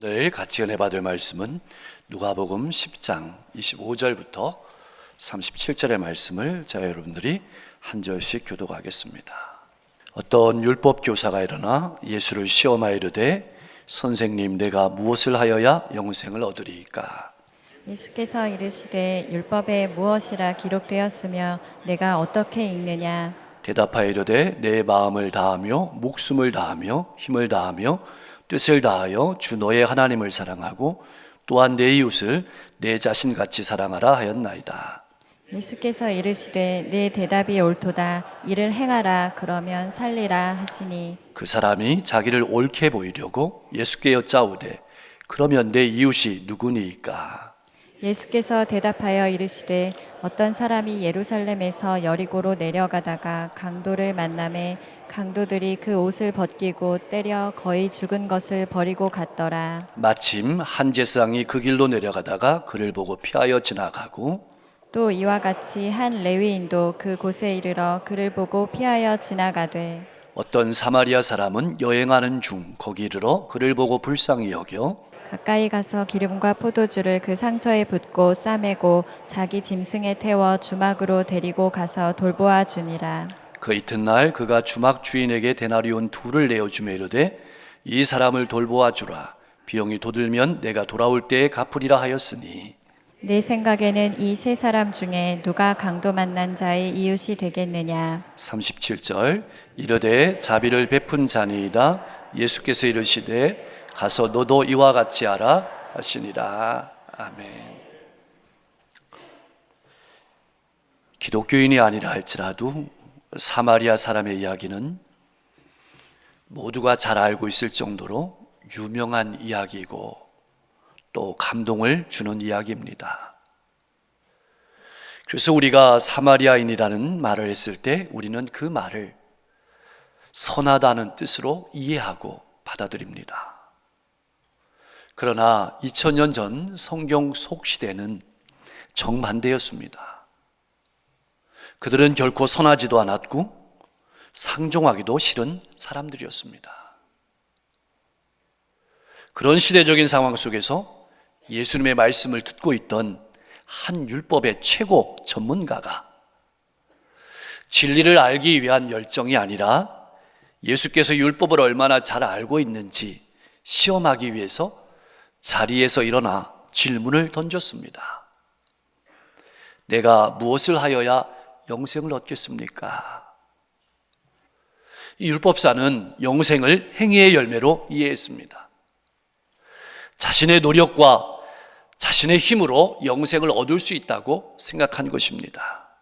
늘 같이 은혜 받을 말씀은 누가복음 10장 25절부터 37절의 말씀을 저와 여러분들이 한 절씩 교독하겠습니다. 어떤 율법 교사가 일어나 예수를 시험하여 이르되 선생님, 내가 무엇을 하여야 영생을 얻으리이까? 예수께서 이르시되 율법에 무엇이라 기록되었으며 내가 어떻게 읽느냐? 대답하여 이르되 내 마음을 다하며 목숨을 다하며 힘을 다하며 뜻을 다하여 주 너의 하나님을 사랑하고 또한 내 이웃을 내 자신같이 사랑하라 하였나이다. 예수께서 이르시되 내 대답이 옳도다. 이를 행하라. 그러면 살리라 하시니 그 사람이 자기를 옳게 보이려고 예수께 여짜오되 그러면 내 이웃이 누구니이까? 예수께서 대답하여 이르시되 어떤 사람이 예루살렘에서 여리고로 내려가다가 강도를 만나매 강도들이 그 옷을 벗기고 때려 거의 죽은 것을 버리고 갔더라. 마침 한 제사장이 그 길로 내려가다가 그를 보고 피하여 지나가고 또 이와 같이 한 레위인도 그 곳에 이르러 그를 보고 피하여 지나가되 어떤 사마리아 사람은 여행하는 중 거기 이르러 그를 보고 불쌍히 여겨 가까이 가서 기름과 포도주를 그 상처에 붓고 싸매고 자기 짐승에 태워 주막으로 데리고 가서 돌보아 주니라. 그 이튿날 그가 주막 주인에게 데나리온 둘을 내어주며 이르되 이 사람을 돌보아 주라. 비용이 돋으면 내가 돌아올 때에 갚으리라 하였으니 내 생각에는 이 세 사람 중에 누가 강도 만난 자의 이웃이 되겠느냐? 37절 이르되 자비를 베푼 자니이다. 예수께서 이르시되 가서 너도 이와 같이 하라 하시니라. 아멘. 기독교인이 아니라 할지라도 사마리아 사람의 이야기는 모두가 잘 알고 있을 정도로 유명한 이야기이고 또 감동을 주는 이야기입니다. 그래서 우리가 사마리아인이라는 말을 했을 때 우리는 그 말을 선하다는 뜻으로 이해하고 받아들입니다. 그러나 2000년 전 성경 속 시대는 정반대였습니다. 그들은 결코 선하지도 않았고 상종하기도 싫은 사람들이었습니다. 그런 시대적인 상황 속에서 예수님의 말씀을 듣고 있던 한 율법의 최고 전문가가 진리를 알기 위한 열정이 아니라 예수께서 율법을 얼마나 잘 알고 있는지 시험하기 위해서 자리에서 일어나 질문을 던졌습니다. 내가 무엇을 하여야 영생을 얻겠습니까? 이 율법사는 영생을 행위의 열매로 이해했습니다. 자신의 노력과 자신의 힘으로 영생을 얻을 수 있다고 생각한 것입니다.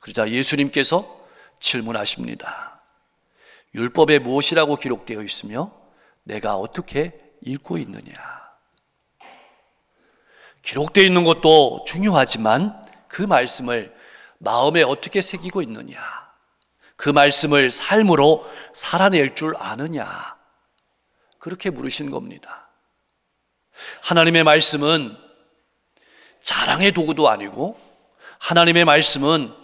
그러자 예수님께서 질문하십니다. 율법에 무엇이라고 기록되어 있으며 내가 어떻게 읽고 있느냐? 기록되어 있는 것도 중요하지만 그 말씀을 마음에 어떻게 새기고 있느냐? 그 말씀을 삶으로 살아낼 줄 아느냐? 그렇게 물으신 겁니다. 하나님의 말씀은 자랑의 도구도 아니고 하나님의 말씀은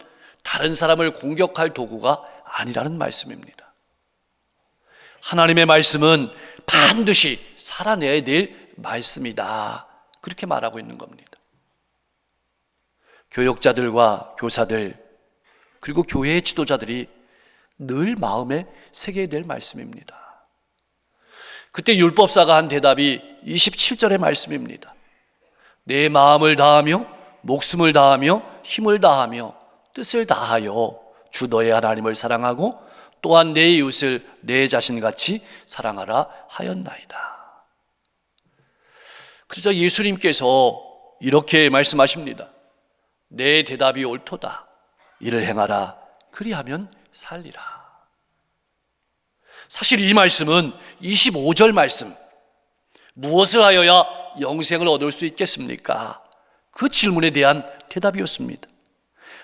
다른 사람을 공격할 도구가 아니라는 말씀입니다. 하나님의 말씀은 반드시 살아내야 될 말씀이다. 그렇게 말하고 있는 겁니다. 교역자들과 교사들 그리고 교회의 지도자들이 늘 마음에 새겨야 될 말씀입니다. 그때 율법사가 한 대답이 27절의 말씀입니다. 내 마음을 다하며 목숨을 다하며 힘을 다하며 뜻을 다하여 주 너의 하나님을 사랑하고 또한 내 이웃을 내 자신같이 사랑하라 하였나이다. 그래서 예수님께서 이렇게 말씀하십니다. 내 대답이 옳도다. 이를 행하라. 그리하면 살리라. 사실 이 말씀은 25절 말씀, 무엇을 하여야 영생을 얻을 수 있겠습니까? 그 질문에 대한 대답이었습니다.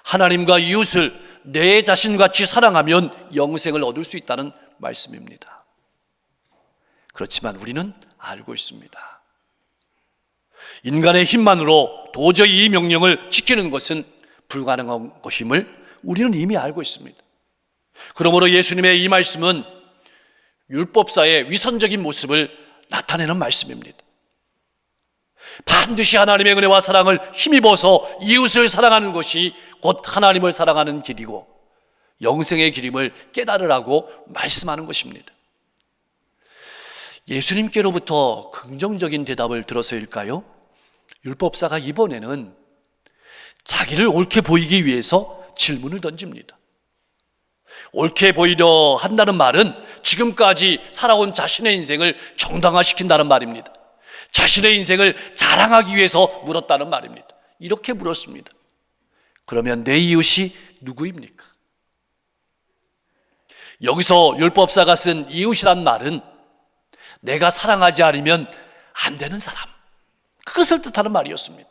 하나님과 이웃을 내 자신같이 사랑하면 영생을 얻을 수 있다는 말씀입니다. 그렇지만 우리는 알고 있습니다. 인간의 힘만으로 도저히 이 명령을 지키는 것은 불가능한 것임을 우리는 이미 알고 있습니다. 그러므로 예수님의 이 말씀은 율법사의 위선적인 모습을 나타내는 말씀입니다. 반드시 하나님의 은혜와 사랑을 힘입어서 이웃을 사랑하는 것이 곧 하나님을 사랑하는 길이고 영생의 길임을 깨달으라고 말씀하는 것입니다. 예수님께로부터 긍정적인 대답을 들어서일까요? 율법사가 이번에는 자기를 옳게 보이기 위해서 질문을 던집니다. 옳게 보이려 한다는 말은 지금까지 살아온 자신의 인생을 정당화시킨다는 말입니다. 자신의 인생을 자랑하기 위해서 물었다는 말입니다. 이렇게 물었습니다. 그러면 내 이웃이 누구입니까? 여기서 율법사가 쓴 이웃이란 말은 내가 사랑하지 않으면 안 되는 사람, 그것을 뜻하는 말이었습니다.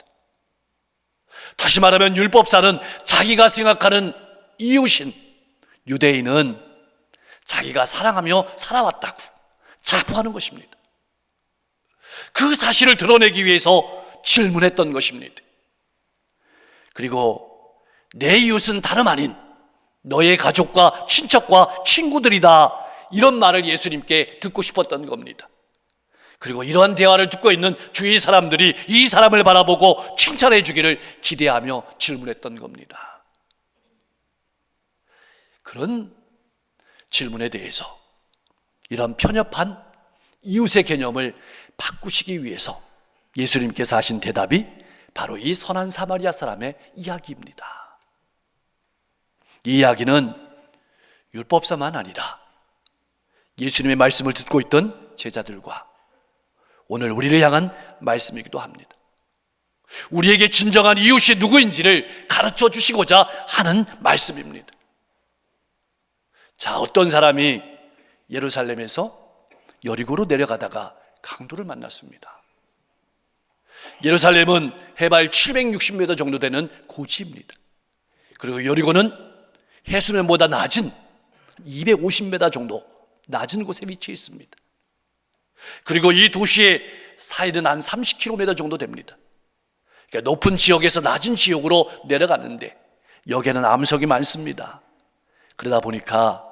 다시 말하면 율법사는 자기가 생각하는 이웃인 유대인은 자기가 사랑하며 살아왔다고 자부하는 것입니다. 그 사실을 드러내기 위해서 질문했던 것입니다. 그리고 내 이웃은 다름 아닌 너의 가족과 친척과 친구들이다, 이런 말을 예수님께 듣고 싶었던 겁니다. 그리고 이러한 대화를 듣고 있는 주위 사람들이 이 사람을 바라보고 칭찬해 주기를 기대하며 질문했던 겁니다. 그런 질문에 대해서 이런 편협한 이웃의 개념을 바꾸시기 위해서 예수님께서 하신 대답이 바로 이 선한 사마리아 사람의 이야기입니다. 이 이야기는 율법사만 아니라 예수님의 말씀을 듣고 있던 제자들과 오늘 우리를 향한 말씀이기도 합니다. 우리에게 진정한 이웃이 누구인지를 가르쳐 주시고자 하는 말씀입니다. 자, 어떤 사람이 예루살렘에서 여리고로 내려가다가 강도를 만났습니다. 예루살렘은 해발 760m 정도 되는 고지입니다. 그리고 여리고는 해수면보다 낮은 250m 정도 낮은 곳에 위치해 있습니다. 그리고 이 도시의 사이는 한 30km 정도 됩니다. 그러니까 높은 지역에서 낮은 지역으로 내려가는데 여기에는 암석이 많습니다. 그러다 보니까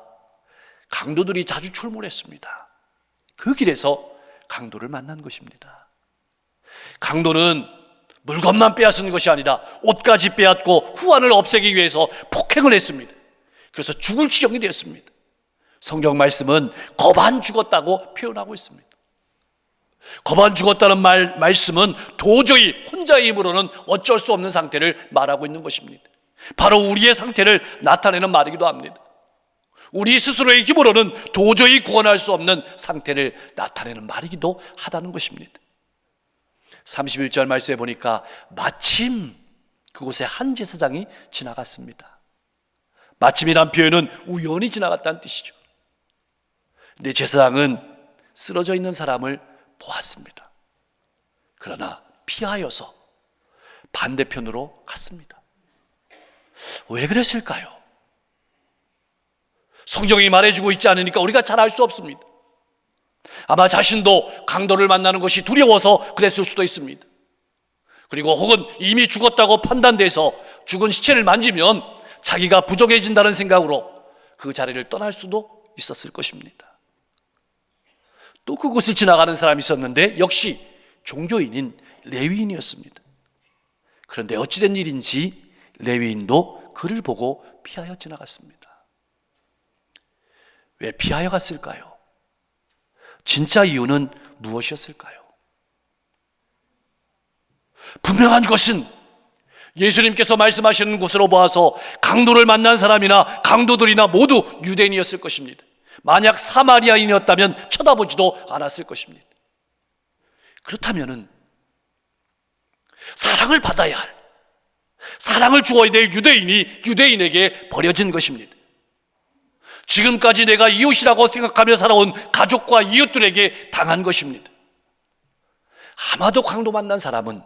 강도들이 자주 출몰했습니다. 그 길에서 강도를 만난 것입니다. 강도는 물건만 빼앗은 것이 아니라 옷까지 빼앗고 후환을 없애기 위해서 폭행을 했습니다. 그래서 죽을 지경이 되었습니다. 성경 말씀은 거반 죽었다고 표현하고 있습니다. 거반 죽었다는 말씀은 도저히 혼자의 힘으로는 어쩔 수 없는 상태를 말하고 있는 것입니다. 바로 우리의 상태를 나타내는 말이기도 합니다. 우리 스스로의 힘으로는 도저히 구원할 수 없는 상태를 나타내는 말이기도 하다는 것입니다. 31절 말씀에 보니까 마침 그곳에 한 제사장이 지나갔습니다. 마침이란 표현은 우연히 지나갔다는 뜻이죠. 근데 제사장은 쓰러져 있는 사람을 보았습니다. 그러나 피하여서 반대편으로 갔습니다. 왜 그랬을까요? 성경이 말해주고 있지 않으니까 우리가 잘 알 수 없습니다. 아마 자신도 강도를 만나는 것이 두려워서 그랬을 수도 있습니다. 그리고 혹은 이미 죽었다고 판단돼서 죽은 시체를 만지면 자기가 부족해진다는 생각으로 그 자리를 떠날 수도 있었을 것입니다. 또 그곳을 지나가는 사람이 있었는데 역시 종교인인 레위인이었습니다. 그런데 어찌된 일인지 레위인도 그를 보고 피하여 지나갔습니다. 왜 피하여 갔을까요? 진짜 이유는 무엇이었을까요? 분명한 것은 예수님께서 말씀하시는 곳으로 보아서 강도를 만난 사람이나 강도들이나 모두 유대인이었을 것입니다. 만약 사마리아인이었다면 쳐다보지도 않았을 것입니다. 그렇다면은 사랑을 받아야 할, 사랑을 주어야 될 유대인이 유대인에게 버려진 것입니다. 지금까지 내가 이웃이라고 생각하며 살아온 가족과 이웃들에게 당한 것입니다. 아마도 강도 만난 사람은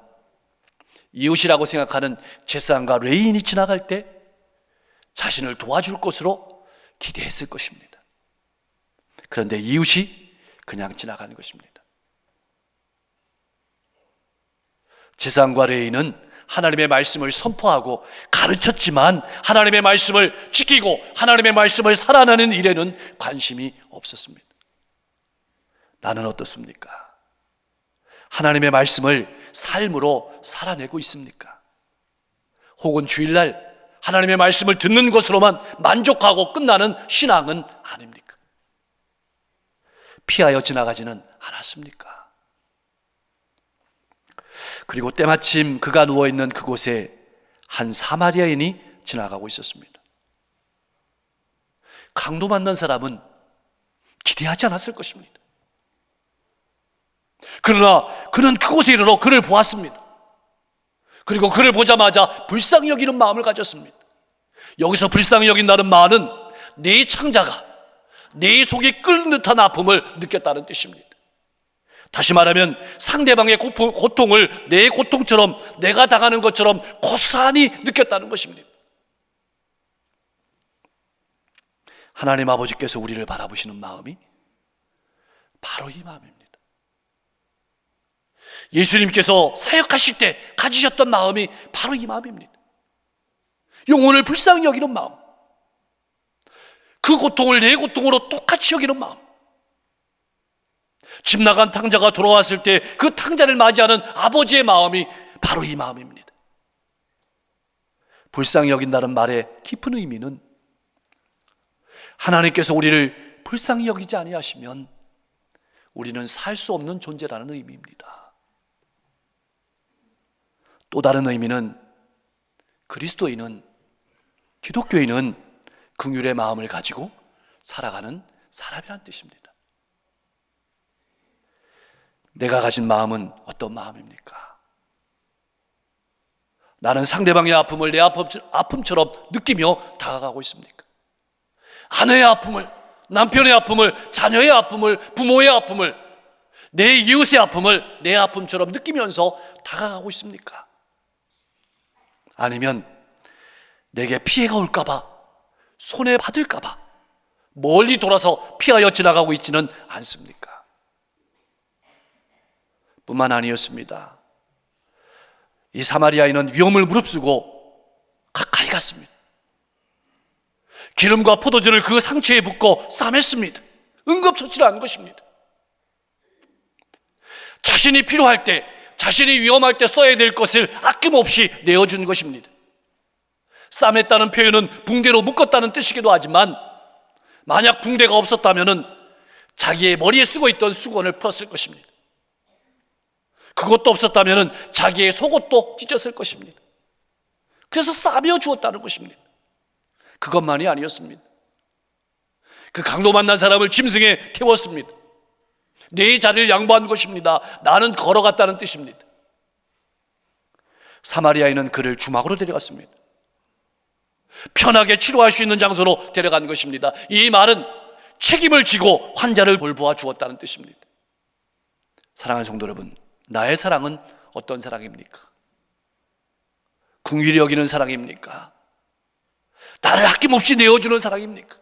이웃이라고 생각하는 제사장과 레위인이 지나갈 때 자신을 도와줄 것으로 기대했을 것입니다. 그런데 이웃이 그냥 지나가는 것입니다. 제사장과 레위인은 하나님의 말씀을 선포하고 가르쳤지만 하나님의 말씀을 지키고 하나님의 말씀을 살아내는 일에는 관심이 없었습니다. 나는 어떻습니까? 하나님의 말씀을 삶으로 살아내고 있습니까? 혹은 주일날 하나님의 말씀을 듣는 것으로만 만족하고 끝나는 신앙은 아닙니까? 피하여 지나가지는 않았습니까? 그리고 때마침 그가 누워있는 그곳에 한 사마리아인이 지나가고 있었습니다. 강도 만난 사람은 기대하지 않았을 것입니다. 그러나 그는 그곳에 이르러 그를 보았습니다. 그리고 그를 보자마자 불쌍히 여기는 마음을 가졌습니다. 여기서 불쌍히 여긴다는 말은 내 창자가 내 속에 끓는 듯한 아픔을 느꼈다는 뜻입니다. 다시 말하면 상대방의 고통을 내 고통처럼, 내가 당하는 것처럼 고스란히 느꼈다는 것입니다. 하나님 아버지께서 우리를 바라보시는 마음이 바로 이 마음입니다. 예수님께서 사역하실 때 가지셨던 마음이 바로 이 마음입니다. 영혼을 불쌍히 여기는 마음, 그 고통을 내 고통으로 똑같이 여기는 마음, 집 나간 탕자가 돌아왔을 때 그 탕자를 맞이하는 아버지의 마음이 바로 이 마음입니다. 불쌍히 여긴다는 말의 깊은 의미는 하나님께서 우리를 불쌍히 여기지 아니하시면 우리는 살 수 없는 존재라는 의미입니다. 또 다른 의미는 그리스도인은, 기독교인은 긍휼의 마음을 가지고 살아가는 사람이라는 뜻입니다. 내가 가진 마음은 어떤 마음입니까? 나는 상대방의 아픔을 내 아픔처럼 느끼며 다가가고 있습니까? 아내의 아픔을, 남편의 아픔을, 자녀의 아픔을, 부모의 아픔을, 내 이웃의 아픔을 내 아픔처럼 느끼면서 다가가고 있습니까? 아니면 내게 피해가 올까봐, 손해받을까봐 멀리 돌아서 피하여 지나가고 있지는 않습니까? 뿐만 아니었습니다. 이 사마리아인은 위험을 무릅쓰고 가까이 갔습니다. 기름과 포도주를 그 상처에 붓고 싸맸습니다. 응급처치를 한 것입니다. 자신이 필요할 때, 자신이 위험할 때 써야 될 것을 아낌없이 내어준 것입니다. 싸맸다는 표현은 붕대로 묶었다는 뜻이기도 하지만, 만약 붕대가 없었다면 자기의 머리에 쓰고 있던 수건을 풀었을 것입니다. 그것도 없었다면 자기의 속옷도 찢었을 것입니다. 그래서 싸매어 주었다는 것입니다. 그것만이 아니었습니다. 그 강도 만난 사람을 짐승에 태웠습니다. 내 자리를 양보한 것입니다. 나는 걸어갔다는 뜻입니다. 사마리아인은 그를 주막으로 데려갔습니다. 편하게 치료할 수 있는 장소로 데려간 것입니다. 이 말은 책임을 지고 환자를 돌보아 주었다는 뜻입니다. 사랑하는 성도 여러분, 나의 사랑은 어떤 사랑입니까? 긍휼히 여기는 사랑입니까? 나를 아낌없이 내어주는 사랑입니까?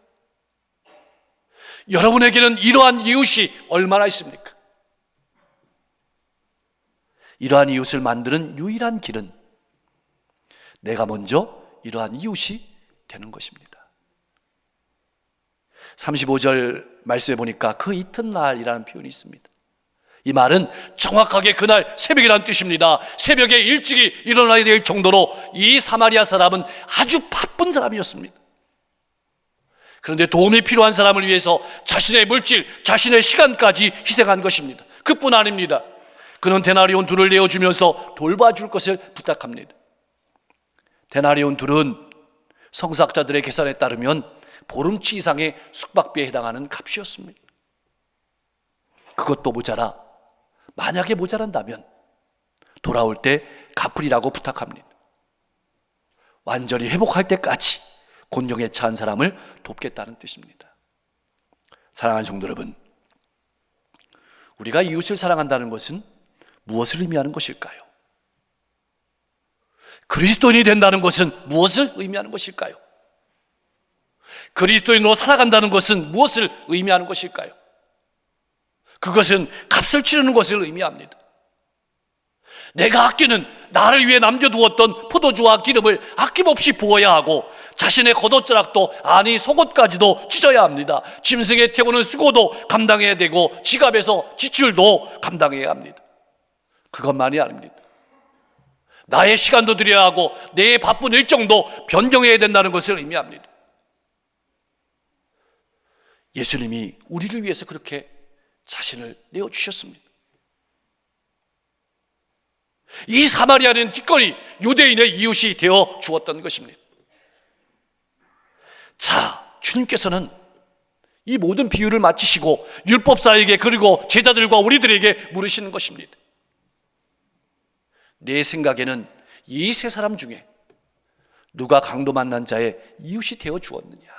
여러분에게는 이러한 이웃이 얼마나 있습니까? 이러한 이웃을 만드는 유일한 길은 내가 먼저 이러한 이웃이 되는 것입니다. 35절 말씀에 보니까 그 이튿날이라는 표현이 있습니다. 이 말은 정확하게 그날 새벽이라는 뜻입니다. 새벽에 일찍이 일어나야 될 정도로 이 사마리아 사람은 아주 바쁜 사람이었습니다. 그런데 도움이 필요한 사람을 위해서 자신의 물질, 자신의 시간까지 희생한 것입니다. 그뿐 아닙니다. 그는 데나리온 둘을 내어주면서 돌봐줄 것을 부탁합니다. 데나리온 둘은 성사학자들의 계산에 따르면 보름치 이상의 숙박비에 해당하는 값이었습니다. 그것도 모자라 만약에 모자란다면 돌아올 때 갚으리라고 부탁합니다. 완전히 회복할 때까지 곤경에 처한 사람을 돕겠다는 뜻입니다. 사랑하는 성도 여러분, 우리가 이웃을 사랑한다는 것은 무엇을 의미하는 것일까요? 그리스도인이 된다는 것은 무엇을 의미하는 것일까요? 그리스도인으로 살아간다는 것은 무엇을 의미하는 것일까요? 그것은 값을 치르는 것을 의미합니다. 내가 아끼는, 나를 위해 남겨두었던 포도주와 기름을 아낌없이 부어야 하고, 자신의 겉옷자락도, 아니 속옷까지도 찢어야 합니다. 짐승에 태우는 수고도 감당해야 되고, 지갑에서 지출도 감당해야 합니다. 그것만이 아닙니다. 나의 시간도 드려야 하고 내 바쁜 일정도 변경해야 된다는 것을 의미합니다. 예수님이 우리를 위해서 그렇게 자신을 내어주셨습니다. 이 사마리아는 기꺼이 유대인의 이웃이 되어 주었던 것입니다. 자, 주님께서는 이 모든 비유를 마치시고 율법사에게 그리고 제자들과 우리들에게 물으시는 것입니다. 내 생각에는 이 세 사람 중에 누가 강도 만난 자의 이웃이 되어 주었느냐?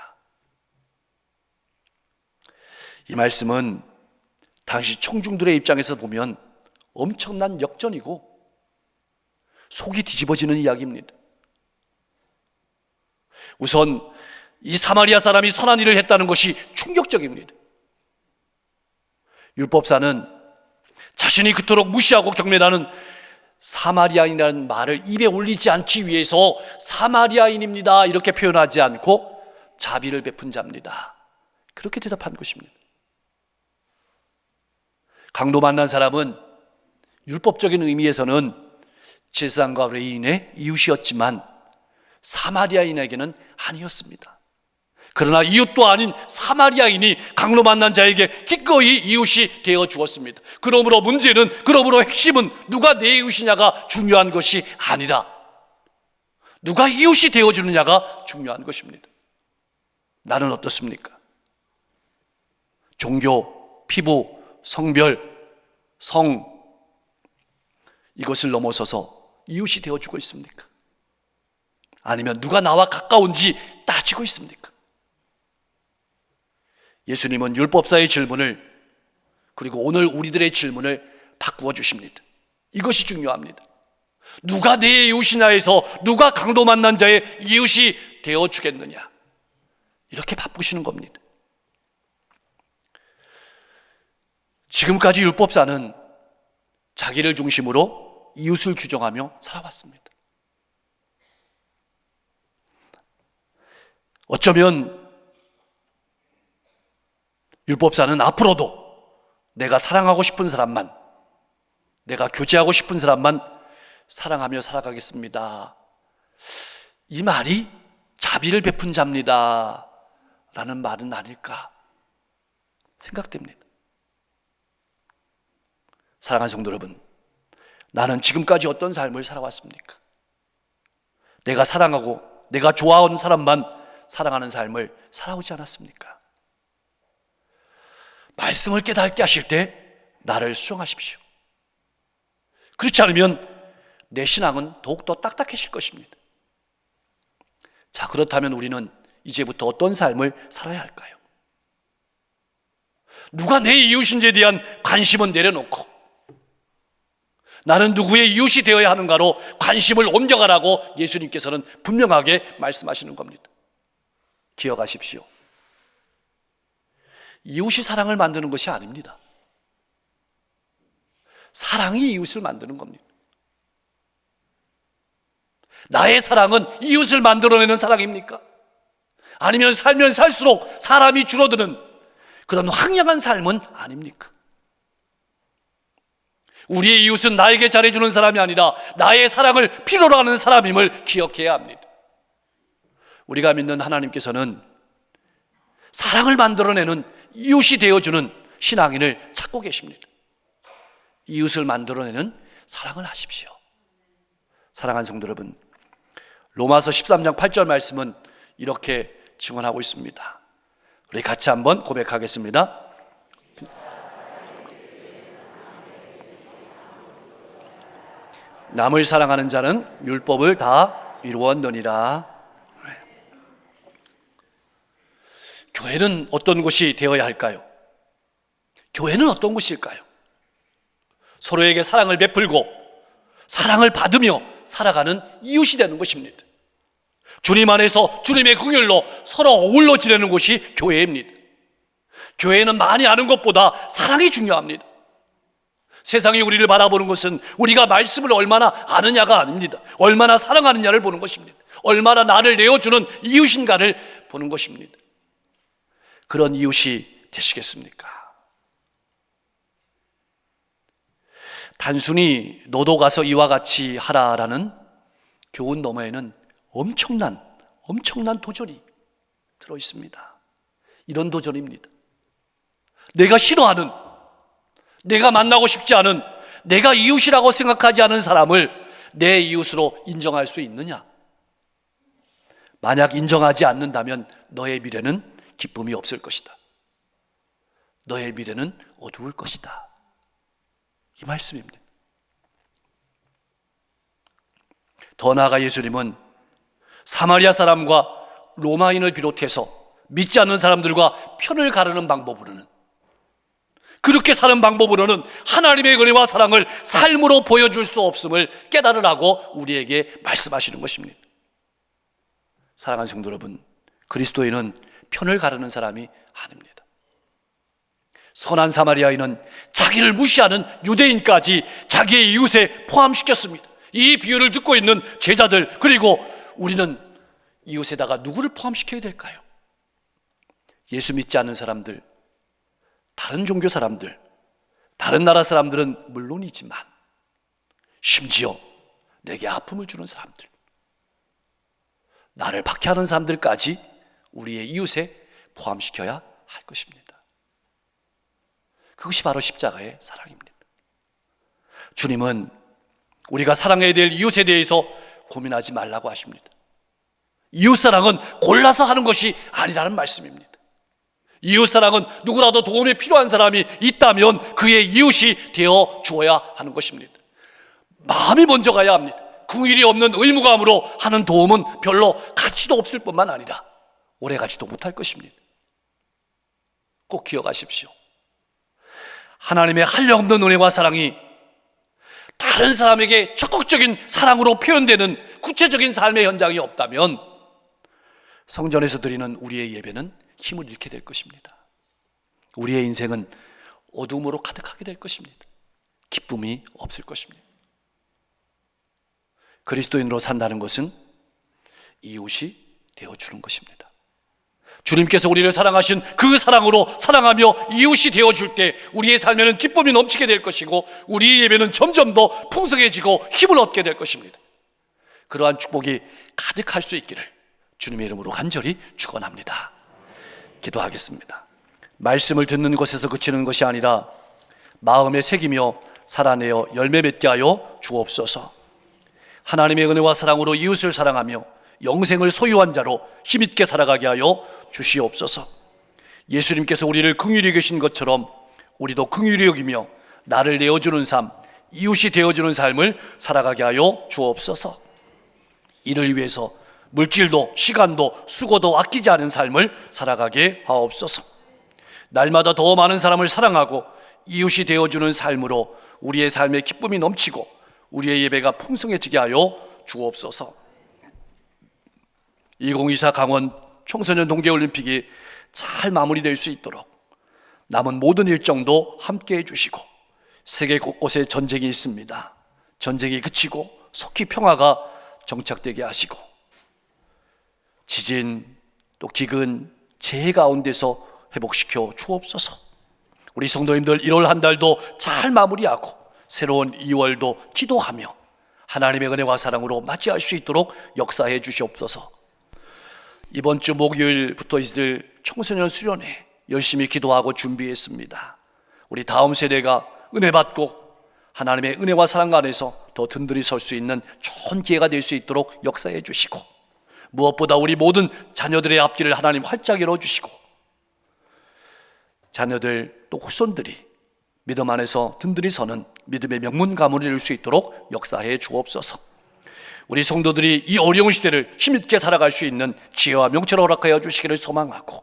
이 말씀은 당시 청중들의 입장에서 보면 엄청난 역전이고 속이 뒤집어지는 이야기입니다. 우선 이 사마리아 사람이 선한 일을 했다는 것이 충격적입니다. 율법사는 자신이 그토록 무시하고 경멸하는 사마리아인이라는 말을 입에 올리지 않기 위해서 사마리아인입니다 이렇게 표현하지 않고 자비를 베푼 자입니다, 그렇게 대답한 것입니다. 강도 만난 사람은 율법적인 의미에서는 제사장과 레위인의 이웃이었지만 사마리아인에게는 아니었습니다. 그러나 이웃도 아닌 사마리아인이 강도 만난 자에게 기꺼이 이웃이 되어 주었습니다. 그러므로 핵심은 누가 내 이웃이냐가 중요한 것이 아니라 누가 이웃이 되어 주느냐가 중요한 것입니다. 나는 어떻습니까? 종교, 피부, 성별, 성, 이것을 넘어서서 이웃이 되어주고 있습니까? 아니면 누가 나와 가까운지 따지고 있습니까? 예수님은 율법사의 질문을, 그리고 오늘 우리들의 질문을 바꾸어 주십니다. 이것이 중요합니다. 누가 내 이웃이냐에서 누가 강도 만난 자의 이웃이 되어주겠느냐, 이렇게 바꾸시는 겁니다. 지금까지 율법사는 자기를 중심으로 이웃을 규정하며 살아왔습니다. 어쩌면 율법사는 앞으로도 내가 사랑하고 싶은 사람만, 내가 교제하고 싶은 사람만 사랑하며 살아가겠습니다, 이 말이 자비를 베푼 자입니다 라는 말은 아닐까 생각됩니다. 사랑하는 성도 여러분, 나는 지금까지 어떤 삶을 살아왔습니까? 내가 사랑하고 내가 좋아하는 사람만 사랑하는 삶을 살아오지 않았습니까? 말씀을 깨닫게 하실 때 나를 수정하십시오. 그렇지 않으면 내 신앙은 더욱더 딱딱해질 것입니다. 자, 그렇다면 우리는 이제부터 어떤 삶을 살아야 할까요? 누가 내 이웃인지에 대한 관심은 내려놓고 나는 누구의 이웃이 되어야 하는가로 관심을 옮겨가라고 예수님께서는 분명하게 말씀하시는 겁니다. 기억하십시오. 이웃이 사랑을 만드는 것이 아닙니다. 사랑이 이웃을 만드는 겁니다. 나의 사랑은 이웃을 만들어내는 사랑입니까? 아니면 살면 살수록 사람이 줄어드는 그런 황량한 삶은 아닙니까? 우리의 이웃은 나에게 잘해주는 사람이 아니라 나의 사랑을 필요로 하는 사람임을 기억해야 합니다. 우리가 믿는 하나님께서는 사랑을 만들어내는 이웃이 되어주는 신앙인을 찾고 계십니다. 이웃을 만들어내는 사랑을 하십시오. 사랑하는 성도 여러분, 로마서 13장 8절 말씀은 이렇게 증언하고 있습니다. 우리 같이 한번 고백하겠습니다. 남을 사랑하는 자는 율법을 다 이루었느니라. 교회는 어떤 곳이 되어야 할까요? 교회는 어떤 곳일까요? 서로에게 사랑을 베풀고 사랑을 받으며 살아가는 이웃이 되는 것입니다. 주님 안에서 주님의 긍휼로 서로 어울러 지내는 곳이 교회입니다. 교회는 많이 아는 것보다 사랑이 중요합니다. 세상이 우리를 바라보는 것은 우리가 말씀을 얼마나 아느냐가 아닙니다. 얼마나 사랑하느냐를 보는 것입니다. 얼마나 나를 내어주는 이웃인가를 보는 것입니다. 그런 이웃이 되시겠습니까? 단순히 너도 가서 이와 같이 하라라는 교훈 너머에는 엄청난 도전이 들어 있습니다. 이런 도전입니다. 내가 싫어하는, 내가 만나고 싶지 않은, 내가 이웃이라고 생각하지 않은 사람을 내 이웃으로 인정할 수 있느냐? 만약 인정하지 않는다면 너의 미래는 기쁨이 없을 것이다. 너의 미래는 어두울 것이다. 이 말씀입니다. 더 나아가 예수님은 사마리아 사람과 로마인을 비롯해서 믿지 않는 사람들과 편을 가르는 방법으로는, 그렇게 사는 방법으로는 하나님의 은혜와 사랑을 삶으로 보여줄 수 없음을 깨달으라고 우리에게 말씀하시는 것입니다. 사랑하는 성도 여러분, 그리스도인은 편을 가르는 사람이 아닙니다. 선한 사마리아인은 자기를 무시하는 유대인까지 자기의 이웃에 포함시켰습니다. 이 비유를 듣고 있는 제자들, 그리고 우리는 이웃에다가 누구를 포함시켜야 될까요? 예수 믿지 않는 사람들, 다른 종교 사람들, 다른 나라 사람들은 물론이지만 심지어 내게 아픔을 주는 사람들, 나를 박해하는 사람들까지 우리의 이웃에 포함시켜야 할 것입니다. 그것이 바로 십자가의 사랑입니다. 주님은 우리가 사랑해야 될 이웃에 대해서 고민하지 말라고 하십니다. 이웃사랑은 골라서 하는 것이 아니라는 말씀입니다. 이웃사랑은 누구라도 도움이 필요한 사람이 있다면 그의 이웃이 되어 주어야 하는 것입니다. 마음이 먼저 가야 합니다. 긍휼이 없는 의무감으로 하는 도움은 별로 가치도 없을 뿐만 아니라 오래가지도 못할 것입니다. 꼭 기억하십시오. 하나님의 한량없는 은혜와 사랑이 다른 사람에게 적극적인 사랑으로 표현되는 구체적인 삶의 현장이 없다면 성전에서 드리는 우리의 예배는 힘을 잃게 될 것입니다. 우리의 인생은 어둠으로 가득하게 될 것입니다. 기쁨이 없을 것입니다. 그리스도인으로 산다는 것은 이웃이 되어주는 것입니다. 주님께서 우리를 사랑하신 그 사랑으로 사랑하며 이웃이 되어줄 때 우리의 삶에는 기쁨이 넘치게 될 것이고 우리의 예배는 점점 더 풍성해지고 힘을 얻게 될 것입니다. 그러한 축복이 가득할 수 있기를 주님의 이름으로 간절히 축원합니다. 기도하겠습니다. 말씀을 듣는 것에서 그치는 것이 아니라 마음에 새기며 살아내어 열매 맺게 하여 주옵소서. 하나님의 은혜와 사랑으로 이웃을 사랑하며 영생을 소유한 자로 힘있게 살아가게 하여 주시옵소서. 예수님께서 우리를 긍휼히 여기신 것처럼 우리도 긍휼히 여기며 나를 내어주는 삶, 이웃이 되어주는 삶을 살아가게 하여 주옵소서. 이를 위해서 물질도 시간도 수고도 아끼지 않은 삶을 살아가게 하옵소서. 날마다 더 많은 사람을 사랑하고 이웃이 되어주는 삶으로 우리의 삶에 기쁨이 넘치고 우리의 예배가 풍성해지게 하여 주옵소서. 2024 강원 청소년 동계올림픽이 잘 마무리될 수 있도록 남은 모든 일정도 함께 해주시고, 세계 곳곳에 전쟁이 있습니다. 전쟁이 그치고 속히 평화가 정착되게 하시고, 지진 또 기근 재해 가운데서 회복시켜 주옵소서. 우리 성도님들 1월 한 달도 잘 마무리하고 새로운 2월도 기도하며 하나님의 은혜와 사랑으로 맞이할 수 있도록 역사해 주시옵소서. 이번 주 목요일부터 있을 청소년 수련회 열심히 기도하고 준비했습니다. 우리 다음 세대가 은혜 받고 하나님의 은혜와 사랑 안에서 더 든든히 설 수 있는 좋은 기회가 될 수 있도록 역사해 주시고, 무엇보다 우리 모든 자녀들의 앞길을 하나님 활짝 열어주시고, 자녀들 또 후손들이 믿음 안에서 든든히 서는 믿음의 명문 가문이 될 수 있도록 역사해 주옵소서. 우리 성도들이 이 어려운 시대를 힘있게 살아갈 수 있는 지혜와 명철을 허락하여 주시기를 소망하고,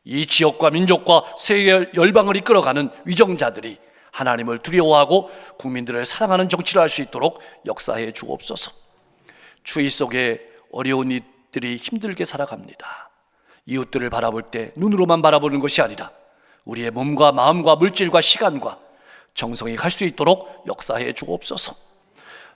이 지역과 민족과 세계 열방을 이끌어가는 위정자들이 하나님을 두려워하고 국민들을 사랑하는 정치를 할 수 있도록 역사해 주옵소서. 추위 속에 어려운 이들이 힘들게 살아갑니다. 이웃들을 바라볼 때 눈으로만 바라보는 것이 아니라 우리의 몸과 마음과 물질과 시간과 정성이 갈 수 있도록 역사해 주옵소서.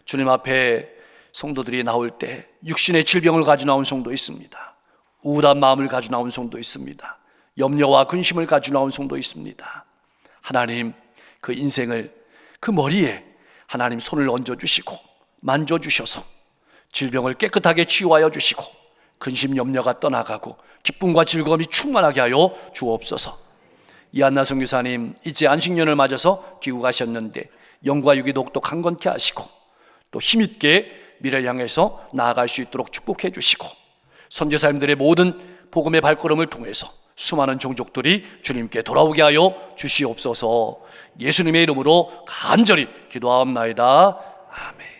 주님 앞에 성도들이 나올 때 육신의 질병을 가지고 나온 성도 있습니다. 우울한 마음을 가지고 나온 성도 있습니다. 염려와 근심을 가지고 나온 성도 있습니다. 하나님, 그 인생을 그 머리에 하나님 손을 얹어주시고 만져주셔서 질병을 깨끗하게 치유하여 주시고 근심 염려가 떠나가고 기쁨과 즐거움이 충만하게 하여 주옵소서. 이한나 선교사님 이제 안식년을 맞아서 귀국하셨는데 영과 육이 더욱더 강건케 하시고 또 힘있게 미래를 향해서 나아갈 수 있도록 축복해 주시고 선교사님들의 모든 복음의 발걸음을 통해서 수많은 종족들이 주님께 돌아오게 하여 주시옵소서. 예수님의 이름으로 간절히 기도하옵나이다. 아멘.